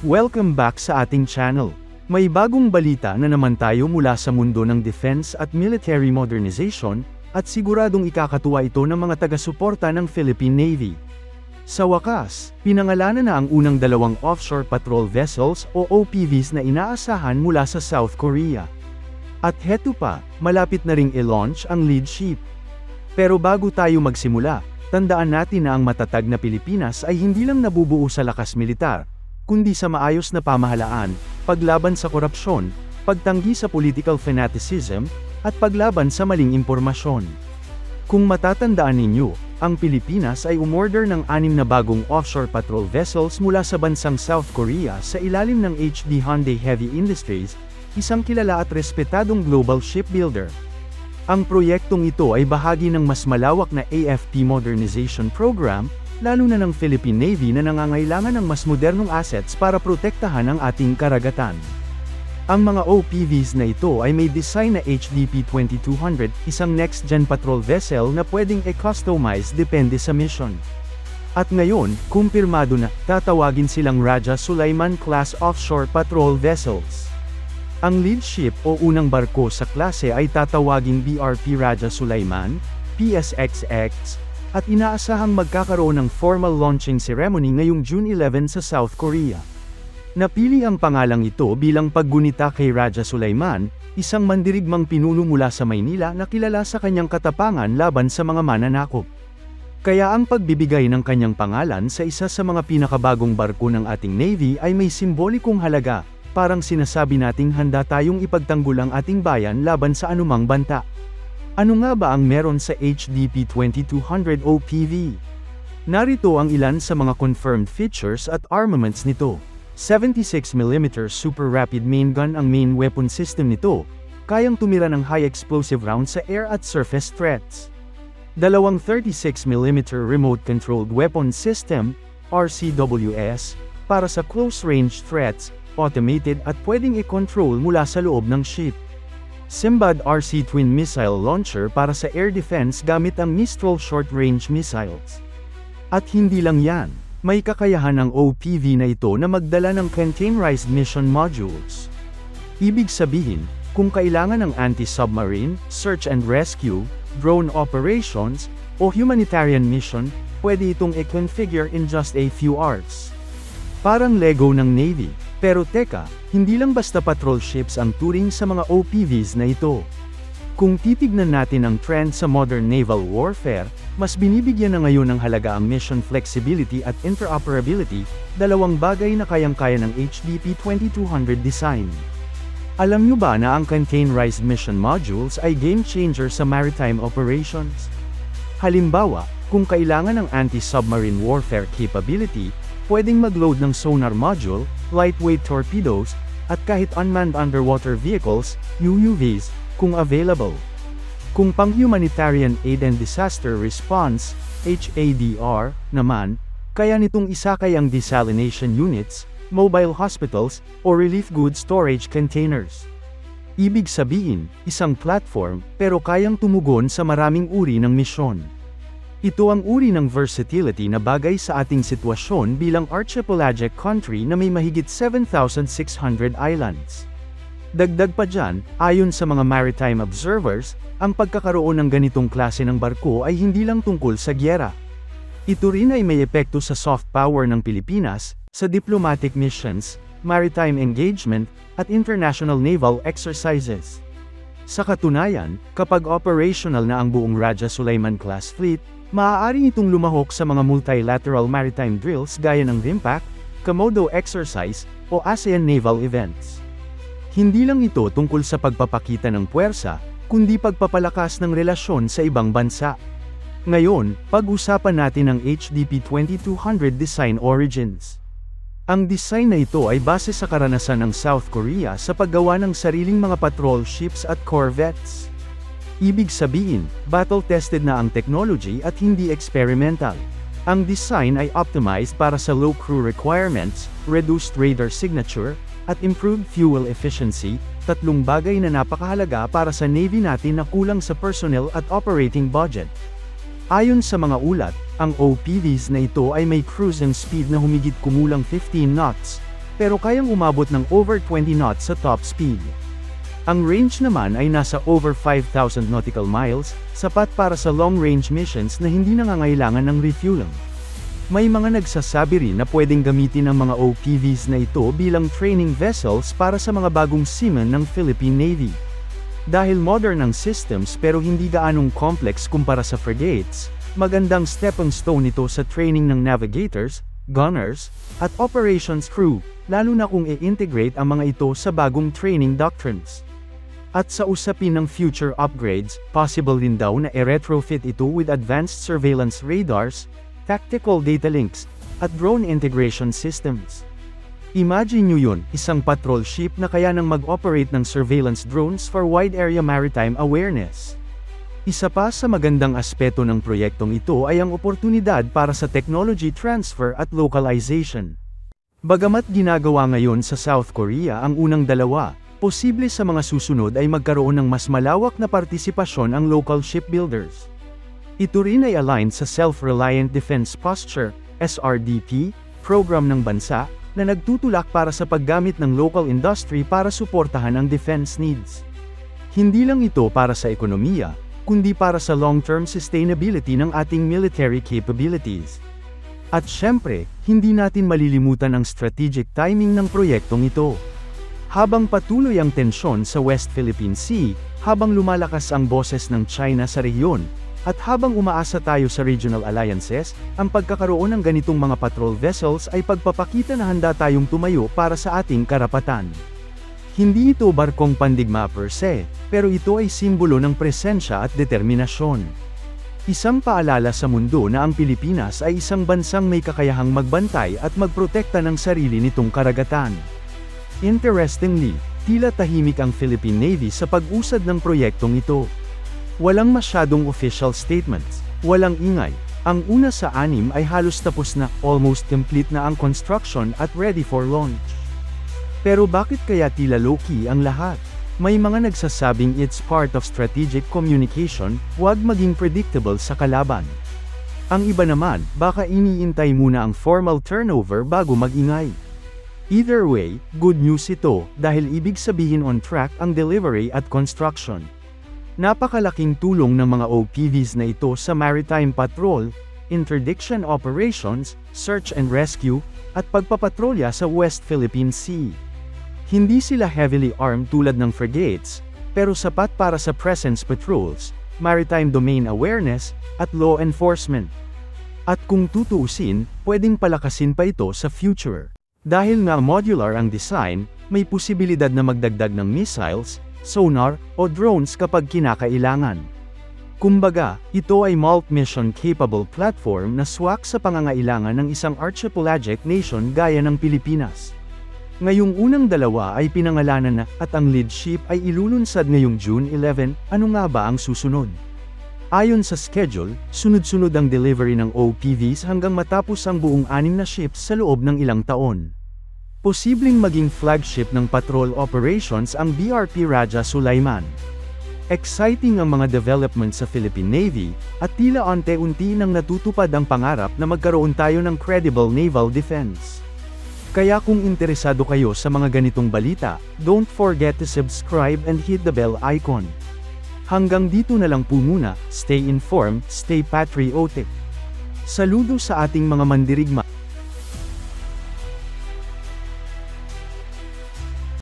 Welcome back sa ating channel. May bagong balita na naman tayo mula sa mundo ng defense at military modernization, at siguradong ikakatuwa ito ng mga taga-suporta ng Philippine Navy. Sa wakas, pinangalanan na ang unang dalawang offshore patrol vessels o OPVs na inaasahan mula sa South Korea. At heto pa, malapit na ring i-launch ang lead ship. Pero bago tayo magsimula, tandaan natin na ang matatag na Pilipinas ay hindi lang nabubuo sa lakas militar, kundi sa maayos na pamahalaan, paglaban sa korupsyon, pagtanggi sa political fanaticism, at paglaban sa maling impormasyon. Kung matatandaan ninyo, ang Pilipinas ay umorder ng 6 na bagong offshore patrol vessels mula sa bansang South Korea sa ilalim ng HD Hyundai Heavy Industries, isang kilala at respetadong global shipbuilder. Ang proyektong ito ay bahagi ng mas malawak na AFP modernization program, lalo na ng Philippine Navy na nangangailangan ng mas modernong assets para protektahan ang ating karagatan. Ang mga OPVs na ito ay may design na HDP 2200, isang next-gen patrol vessel na pwedeng i-customize depende sa mission. At ngayon, kumpirmado na, tatawagin silang Raja Sulaiman class offshore patrol vessels. Ang lead ship o unang barko sa klase ay tatawaging BRP Raja Sulaiman, PSXX, at inaasahang magkakaroon ng formal launching ceremony ngayong June 11 sa South Korea. Napili ang pangalang ito bilang paggunita kay Raja Sulaiman, isang mandirigmang pinuno mula sa Maynila na kilala sa kanyang katapangan laban sa mga mananakop. Kaya ang pagbibigay ng kanyang pangalan sa isa sa mga pinakabagong barko ng ating Navy ay may simbolikong halaga, parang sinasabi nating handa tayong ipagtanggol ang ating bayan laban sa anumang banta. Ano nga ba ang meron sa HDP 2200 OPV? Narito ang ilan sa mga confirmed features at armaments nito. 76mm Super Rapid Main Gun ang main weapon system nito, kayang tumira ng high explosive rounds sa air at surface threats. Dalawang 36mm Remote Controlled Weapon System, RCWS, para sa close-range threats, automated at pwedeng i-control mula sa loob ng ship. Simbad RC Twin Missile Launcher para sa air defense gamit ang Mistral short-range missiles. At hindi lang yan, may kakayahan ng OPV na ito na magdala ng containerized mission modules. Ibig sabihin, kung kailangan ng anti-submarine, search and rescue, drone operations, o humanitarian mission, pwede itong i-configure in just a few hours. Parang Lego ng Navy. Pero teka, hindi lang basta patrol ships ang turing sa mga OPVs na ito. Kung titignan natin ang trend sa modern naval warfare, mas binibigyan na ngayon ng halaga ang mission flexibility at interoperability, dalawang bagay na kayang-kaya ng HDP 2200 design. Alam nyo ba na ang containerized mission modules ay game changer sa maritime operations? Halimbawa, kung kailangan ng anti-submarine warfare capability, pwedeng mag-load ng sonar module, lightweight torpedoes, at kahit unmanned underwater vehicles, UUVs, kung available. Kung pang-humanitarian aid and disaster response, HADR, naman, kaya nitong isakay ang desalination units, mobile hospitals, o relief goods storage containers. Ibig sabihin, isang platform, pero kayang tumugon sa maraming uri ng misyon. Ito ang uri ng versatility na bagay sa ating sitwasyon bilang archipelagic country na may mahigit 7,600 islands. Dagdag pa dyan, ayon sa mga maritime observers, ang pagkakaroon ng ganitong klase ng barko ay hindi lang tungkol sa gyera. Ito rin ay may epekto sa soft power ng Pilipinas, sa diplomatic missions, maritime engagement, at international naval exercises. Sa katunayan, kapag operational na ang buong Raja Sulaiman class fleet, maaari itong lumahok sa mga multilateral maritime drills gaya ng RIMPAC, Komodo exercise, o ASEAN naval events. Hindi lang ito tungkol sa pagpapakita ng puwersa, kundi pagpapalakas ng relasyon sa ibang bansa. Ngayon, pag-usapan natin ang HDP 2200 design origins. Ang design na ito ay base sa karanasan ng South Korea sa paggawa ng sariling mga patrol ships at corvettes. Ibig sabihin, battle-tested na ang technology at hindi experimental. Ang design ay optimized para sa low crew requirements, reduced radar signature, at improved fuel efficiency, tatlong bagay na napakahalaga para sa Navy natin na kulang sa personnel at operating budget. Ayon sa mga ulat, ang OPVs na ito ay may cruising speed na humigit kumulang 15 knots, pero kayang umabot ng over 20 knots sa top speed. Ang range naman ay nasa over 5,000 nautical miles, sapat para sa long-range missions na hindi nangangailangan ng refueling. May mga nagsasabi rin na pwedeng gamitin ang mga OPVs na ito bilang training vessels para sa mga bagong seamen ng Philippine Navy. Dahil modern ang systems pero hindi gaanong complex kumpara sa frigates, magandang stepping stone ito sa training ng navigators, gunners, at operations crew, lalo na kung i-integrate ang mga ito sa bagong training doctrines. At sa usapin ng future upgrades, possible din daw na i-retrofit ito with advanced surveillance radars, tactical data links, at drone integration systems. Imagine nyo yun, isang patrol ship na kaya nang mag-operate ng surveillance drones for wide area maritime awareness. Isa pa sa magandang aspeto ng proyektong ito ay ang oportunidad para sa technology transfer at localization. Bagamat ginagawa ngayon sa South Korea ang unang dalawa, posible sa mga susunod ay magkaroon ng mas malawak na partisipasyon ang local shipbuilders. Ito rin ay aligned sa Self-Reliant Defense Posture, SRDP, program ng bansa, na nagtutulak para sa paggamit ng local industry para suportahan ang defense needs. Hindi lang ito para sa ekonomiya, kundi para sa long-term sustainability ng ating military capabilities. At syempre, hindi natin malilimutan ang strategic timing ng proyektong ito. Habang patuloy ang tensyon sa West Philippine Sea, habang lumalakas ang boses ng China sa rehiyon, at habang umaasa tayo sa regional alliances, ang pagkakaroon ng ganitong mga patrol vessels ay pagpapakita na handa tayong tumayo para sa ating karapatan. Hindi ito barkong pandigma per se, pero ito ay simbolo ng presensya at determinasyon. Isang paalala sa mundo na ang Pilipinas ay isang bansang may kakayahang magbantay at magprotekta ng sarili nitong karagatan. Interestingly, tila tahimik ang Philippine Navy sa pag-usad ng proyektong ito. Walang masyadong official statements, walang ingay. Ang una sa anim ay halos tapos na, almost complete na ang construction at ready for launch. Pero bakit kaya tila low-key ang lahat? May mga nagsasabing it's part of strategic communication, huwag maging predictable sa kalaban. Ang iba naman, baka iniintay muna ang formal turnover bago mag-ingay. Either way, good news ito, dahil ibig sabihin on track ang delivery at construction. Napakalaking tulong ng mga OPVs na ito sa maritime patrol, interdiction operations, search and rescue, at pagpapatrolya sa West Philippine Sea. Hindi sila heavily armed tulad ng frigates, pero sapat para sa presence patrols, maritime domain awareness, at law enforcement. At kung tutuusin, pwedeng palakasin pa ito sa future. Dahil nga modular ang design, may posibilidad na magdagdag ng missiles, sonar, o drones kapag kinakailangan. Kumbaga, ito ay multi-mission capable platform na swak sa pangangailangan ng isang archipelagic nation gaya ng Pilipinas. Ngayong unang dalawa ay pinangalanan na, at ang lead ship ay ilulunsad ngayong June 11, ano nga ba ang susunod? Ayon sa schedule, sunod-sunod ang delivery ng OPVs hanggang matapos ang buong 6 na ships sa loob ng ilang taon. Posibleng maging flagship ng patrol operations ang BRP Raja Sulaiman. Exciting ang mga development sa Philippine Navy, at tila unti-unti nang natutupad ang pangarap na magkaroon tayo ng credible naval defense. Kaya kung interesado kayo sa mga ganitong balita, don't forget to subscribe and hit the bell icon. Hanggang dito na lang po muna, stay informed, stay patriotic. Saludo sa ating mga mandirigma.